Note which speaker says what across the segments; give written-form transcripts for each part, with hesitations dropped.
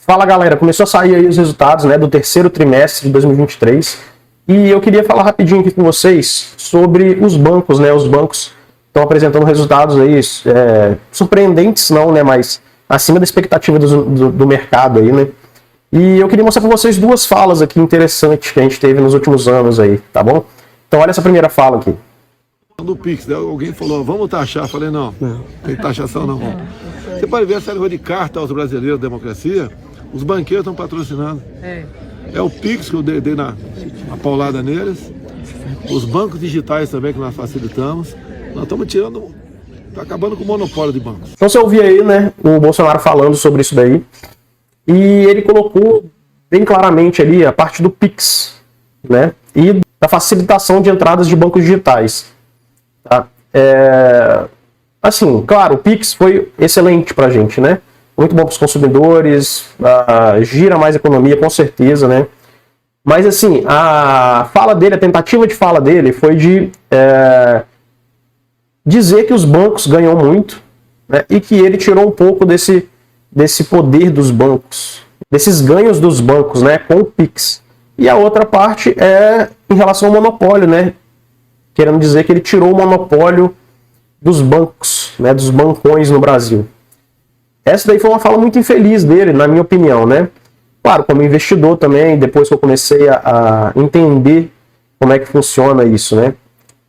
Speaker 1: Fala galera, começou a sair aí os resultados, né, do terceiro trimestre de 2023 e eu queria falar rapidinho aqui com vocês sobre os bancos, né, os bancos estão apresentando resultados aí surpreendentes não, né, mas acima da expectativa do mercado aí, né, e eu queria mostrar para vocês duas falas aqui interessantes que a gente teve nos últimos anos aí, tá bom? Então olha essa primeira fala aqui.
Speaker 2: Do Pix, alguém falou, vamos taxar. Eu falei, não tem taxação não. Você pode ver essa negócio de carta aos brasileiros da democracia, os banqueiros estão patrocinando. É o Pix que eu dei na paulada neles, os bancos digitais também que nós facilitamos. Nós estamos tirando, está acabando com o monopólio de bancos.
Speaker 1: Então você ouviu aí, né, o Bolsonaro falando sobre isso daí, e ele colocou bem claramente ali a parte do Pix, né, e da facilitação de entradas de bancos digitais. Tá? Assim, claro, o Pix foi excelente pra gente, né? Muito bom para os consumidores, gira mais economia, com certeza, né? Mas, assim, a fala dele, a tentativa de fala dele foi de dizer que os bancos ganham muito, né? E que ele tirou um pouco desse poder dos bancos, desses ganhos dos bancos, né? Com o Pix. E a outra parte é em relação ao monopólio, né? Querendo dizer que ele tirou o monopólio dos bancos, né, dos bancões no Brasil. Essa daí foi uma fala muito infeliz dele, na minha opinião, né? Claro, como investidor também, depois que eu comecei a entender como é que funciona isso, né?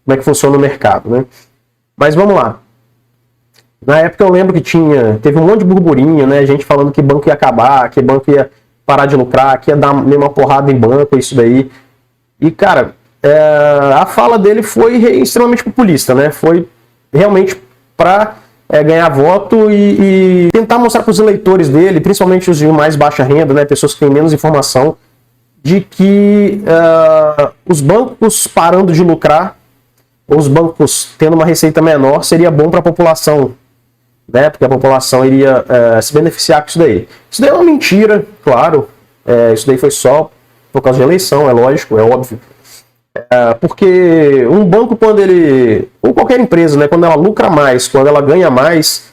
Speaker 1: Como é que funciona o mercado, né? Mas vamos lá. Na época eu lembro que teve um monte de burburinho, né? Gente falando que banco ia acabar, que banco ia parar de lucrar, que ia dar uma porrada em banco, isso daí. E, cara, a fala dele foi extremamente populista, né? Foi realmente para ganhar voto e tentar mostrar para os eleitores dele, principalmente os de mais baixa renda, né? Pessoas que têm menos informação, de que os bancos parando de lucrar, ou os bancos tendo uma receita menor, seria bom para a população, né? Porque a população iria se beneficiar com isso daí. Isso daí é uma mentira, claro. Isso daí foi só por causa de eleição, é lógico, é óbvio. Porque um banco, quando ele, ou qualquer empresa, né, quando ela lucra mais, quando ela ganha mais,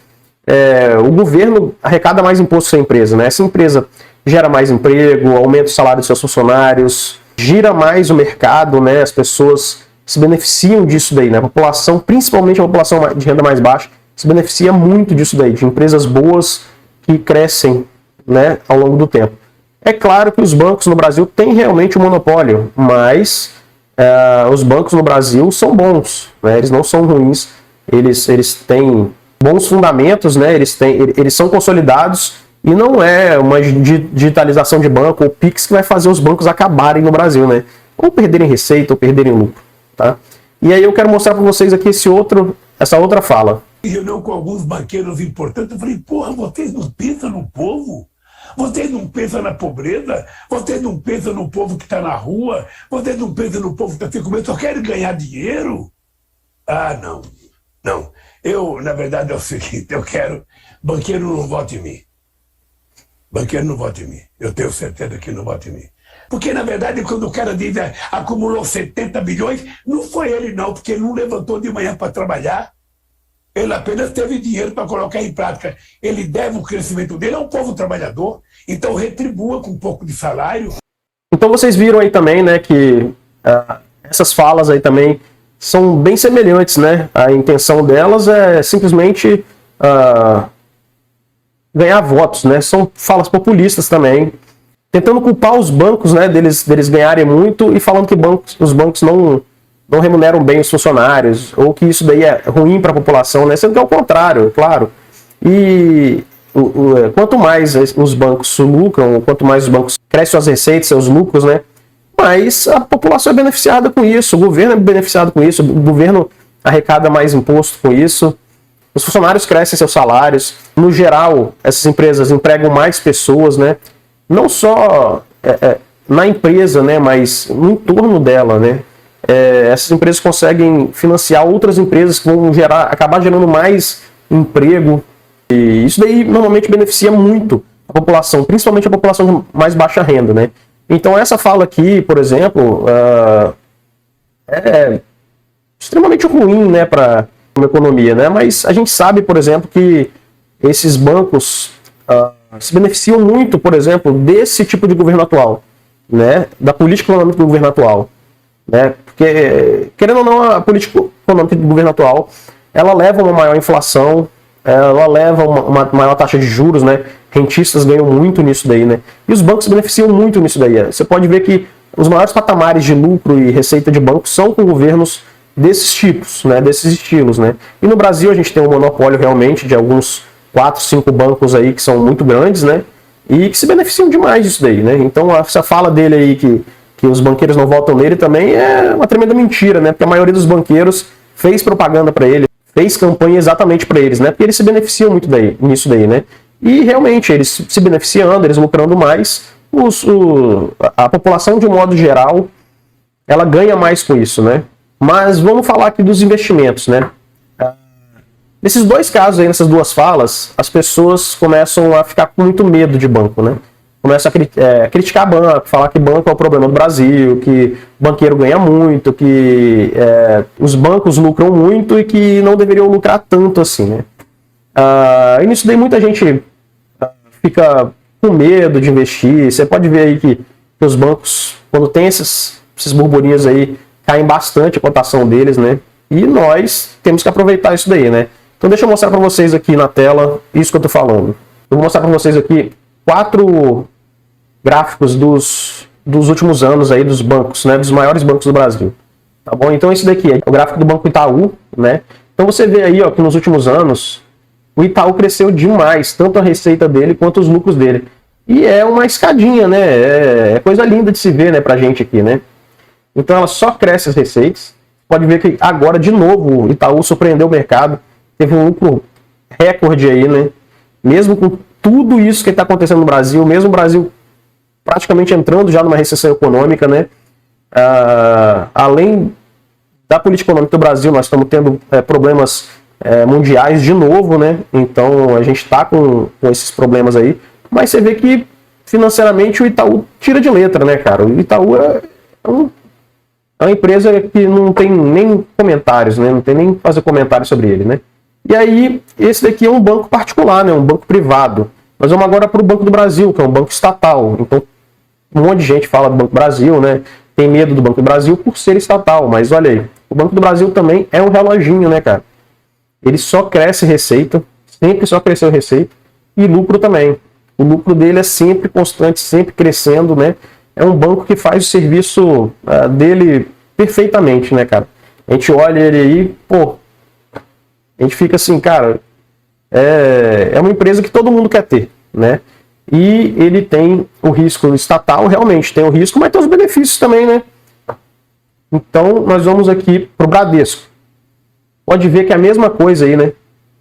Speaker 1: o governo arrecada mais imposto com a empresa, né? Essa empresa gera mais emprego, aumenta o salário dos seus funcionários, gira mais o mercado, né? As pessoas se beneficiam disso daí, né? A população, principalmente a população de renda mais baixa, se beneficia muito disso daí, de empresas boas que crescem, né, ao longo do tempo. É claro que os bancos no Brasil têm realmente um monopólio, mas os bancos no Brasil são bons, né? Eles não são ruins, eles têm bons fundamentos, né? Eles são consolidados e não é uma digitalização de banco ou Pix que vai fazer os bancos acabarem no Brasil, né? Ou perderem receita ou perderem lucro, tá? E aí eu quero mostrar para vocês aqui essa outra fala.
Speaker 3: Em reunião com alguns banqueiros importantes, eu falei, porra, vocês não pensam no povo? Vocês não pensam na pobreza? Vocês não pensam no povo que está na rua? Vocês não pensam no povo que está sem comer? Só querem ganhar dinheiro? Ah, não. Não. Na verdade, é o seguinte, banqueiro não vota em mim. Banqueiro não vota em mim. Eu tenho certeza que não vota em mim. Porque, na verdade, quando o cara diz acumulou 70 bilhões, não foi ele não, porque ele não levantou de manhã para trabalhar. Ele apenas teve dinheiro para colocar em prática. Ele deve o crescimento dele ao povo trabalhador, então retribua com um pouco de salário.
Speaker 1: Então vocês viram aí também, né, que essas falas aí também são bem semelhantes, né? A intenção delas é simplesmente ganhar votos, né? São falas populistas também, tentando culpar os bancos, né, deles ganharem muito e falando que os bancos não remuneram bem os funcionários, ou que isso daí é ruim para a população, né? Sendo que é o contrário, claro. E quanto mais os bancos lucram, quanto mais os bancos crescem suas receitas, seus lucros, né? Mais a população é beneficiada com isso, o governo é beneficiado com isso, o governo arrecada mais imposto com isso, os funcionários crescem seus salários. No geral, essas empresas empregam mais pessoas, né? Não só na empresa, né? Mas no entorno dela, né? Essas empresas conseguem financiar outras empresas que vão acabar gerando mais emprego. E isso daí normalmente beneficia muito a população, principalmente a população de mais baixa renda, né? Então essa fala aqui, por exemplo, é extremamente ruim, né, para uma economia, né? Mas a gente sabe, por exemplo, que esses bancos se beneficiam muito, por exemplo, desse tipo de governo atual, né? Da política econômica do governo atual, né? Porque, querendo ou não, a política econômica do governo atual, ela leva a uma maior inflação, ela leva uma maior taxa de juros, né? Rentistas ganham muito nisso daí, né? E os bancos se beneficiam muito nisso daí. Você pode ver que os maiores patamares de lucro e receita de banco são com governos desses tipos, né? Desses estilos, né? E no Brasil a gente tem um monopólio realmente de alguns 4, 5 bancos aí que são muito grandes, né? E que se beneficiam demais disso daí, né? Então essa fala dele aí que os banqueiros não votam nele também é uma tremenda mentira, né? Porque a maioria dos banqueiros fez propaganda para ele, fez campanha exatamente para eles, né? Porque eles se beneficiam muito nisso daí, né? E realmente, eles se beneficiando, eles lucrando mais, a população de um modo geral, ela ganha mais com isso, né? Mas vamos falar aqui dos investimentos, né? Nesses dois casos aí, nessas duas falas, as pessoas começam a ficar com muito medo de banco, né? Começam a criticar banco, falar que banco é o problema do Brasil, que banqueiro ganha muito, que os bancos lucram muito e que não deveriam lucrar tanto assim, né? E nisso daí muita gente fica com medo de investir. Você pode ver aí que os bancos, quando tem esses burburinhos aí, caem bastante a cotação deles, né? E nós temos que aproveitar isso daí, né? Então deixa eu mostrar para vocês aqui na tela isso que eu tô falando. Eu vou mostrar para vocês aqui 4 gráficos dos últimos anos aí dos bancos, né? Dos maiores bancos do Brasil. Tá bom? Então esse daqui é o gráfico do Banco Itaú, né? Então você vê aí, ó, que nos últimos anos o Itaú cresceu demais, tanto a receita dele quanto os lucros dele. E é uma escadinha, né? É coisa linda de se ver, né, pra gente aqui, né? Então ela só cresce as receitas. Pode ver que agora, de novo, o Itaú surpreendeu o mercado. Teve um lucro recorde aí, né? Mesmo com tudo isso que está acontecendo no Brasil, mesmo o Brasil praticamente entrando já numa recessão econômica, né? Além da política econômica do Brasil, nós estamos tendo problemas mundiais de novo, né? Então a gente está com esses problemas aí. Mas você vê que financeiramente o Itaú tira de letra, né, cara? O Itaú é uma empresa que não tem nem comentários, né? Não tem nem fazer comentários sobre ele, né? E aí, esse daqui é um banco particular, né? Um banco privado. Nós vamos agora para o Banco do Brasil, que é um banco estatal. Então, um monte de gente fala do Banco do Brasil, né? Tem medo do Banco do Brasil por ser estatal. Mas olha aí, o Banco do Brasil também é um reloginho, né, cara? Ele só cresce receita, sempre só cresceu receita, e lucro também. O lucro dele é sempre constante, sempre crescendo, né? É um banco que faz o serviço dele perfeitamente, né, cara? A gente olha ele aí, pô, a gente fica assim, cara, é uma empresa que todo mundo quer ter, né? E ele tem o risco estatal, realmente tem o risco, mas tem os benefícios também, né? Então, nós vamos aqui pro Bradesco. Pode ver que é a mesma coisa aí, né?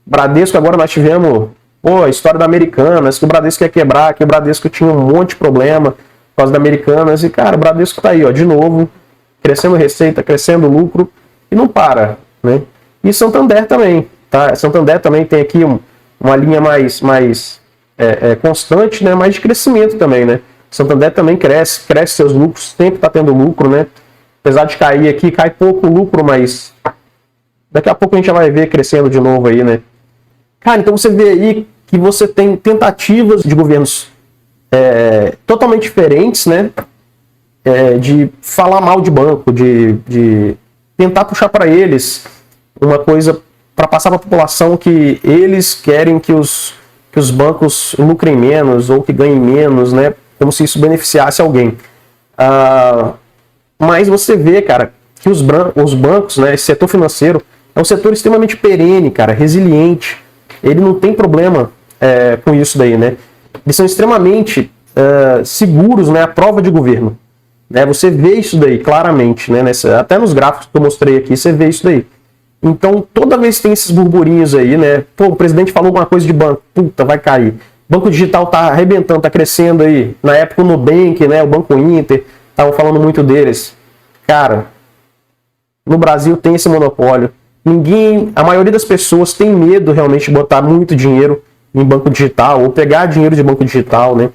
Speaker 1: Bradesco, agora nós tivemos, a história da Americanas, que o Bradesco ia quebrar, que o Bradesco tinha um monte de problema por causa da Americanas, e, cara, o Bradesco tá aí, ó, de novo, crescendo receita, crescendo lucro, e não para, né? E Santander também, tá? Santander também tem aqui uma linha mais constante, né? Mais de crescimento também, né? Santander também cresce seus lucros, sempre está tendo lucro, né? Apesar de cair aqui, cai pouco lucro, mas daqui a pouco a gente já vai ver crescendo de novo aí, né? Cara, então você vê aí que você tem tentativas de governos totalmente diferentes, né? De falar mal de banco, de tentar puxar para eles uma coisa para passar para a população que eles querem que os bancos lucrem menos ou que ganhem menos, né? Como se isso beneficiasse alguém. Mas você vê, cara, que os bancos, né, esse setor financeiro, é um setor extremamente perene, cara, resiliente. Ele não tem problema com isso daí, né? Eles são extremamente seguros, né? À prova de governo. Né? Você vê isso daí claramente, né? Até nos gráficos que eu mostrei aqui, você vê isso daí. Então, toda vez que tem esses burburinhos aí, né? Pô, o presidente falou alguma coisa de banco, puta, vai cair. Banco digital tá arrebentando, tá crescendo aí. Na época o Nubank, né? O Banco Inter, estavam falando muito deles. Cara, no Brasil tem esse monopólio. A maioria das pessoas tem medo realmente de botar muito dinheiro em banco digital ou pegar dinheiro de banco digital, né?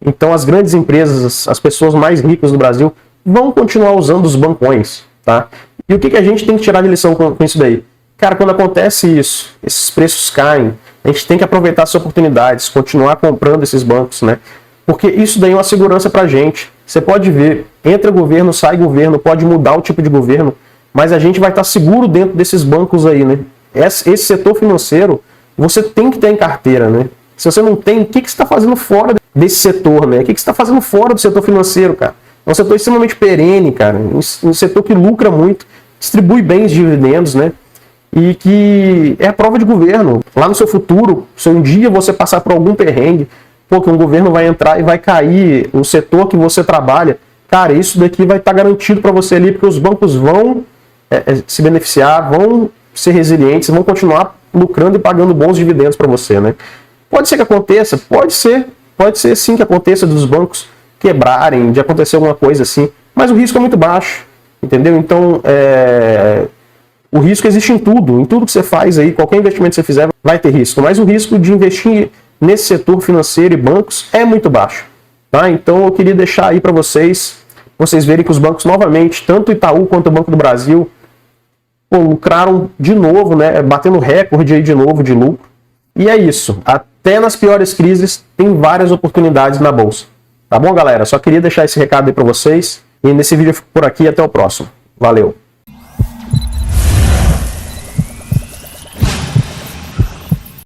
Speaker 1: Então as grandes empresas, as pessoas mais ricas do Brasil vão continuar usando os bancões, tá? E o que a gente tem que tirar de lição com isso daí? Cara, quando acontece isso, esses preços caem, A gente tem que aproveitar essas oportunidades, continuar comprando esses bancos, né? Porque isso daí é uma segurança pra gente. Você pode ver, entra governo, sai governo, pode mudar o tipo de governo, mas a gente vai estar seguro dentro desses bancos aí, né? Esse setor financeiro, você tem que ter em carteira, né? Se você não tem, o que você está fazendo fora desse setor, né? O que você está fazendo fora do setor financeiro, cara? É um setor extremamente perene, cara. Um setor que lucra muito, distribui bem os dividendos, né? E que é a prova de governo. Lá no seu futuro, se um dia você passar por algum perrengue, pô, que um governo vai entrar e vai cair o setor que você trabalha, cara, isso daqui vai estar garantido para você ali, porque os bancos vão se beneficiar, vão ser resilientes, vão continuar lucrando e pagando bons dividendos para você, né? Pode ser que aconteça, pode ser sim que aconteça dos bancos quebrarem, de acontecer alguma coisa assim, mas o risco é muito baixo, entendeu? Então, o risco existe em tudo que você faz aí, qualquer investimento que você fizer vai ter risco, mas o risco de investir nesse setor financeiro e bancos é muito baixo, tá? Então eu queria deixar aí para vocês verem que os bancos novamente, tanto o Itaú quanto o Banco do Brasil, pô, lucraram de novo, né? Batendo recorde aí de novo de lucro. E é isso. Até nas piores crises tem várias oportunidades na bolsa. Tá bom, galera? Só queria deixar esse recado aí para vocês. E nesse vídeo eu fico por aqui. Até o próximo. Valeu!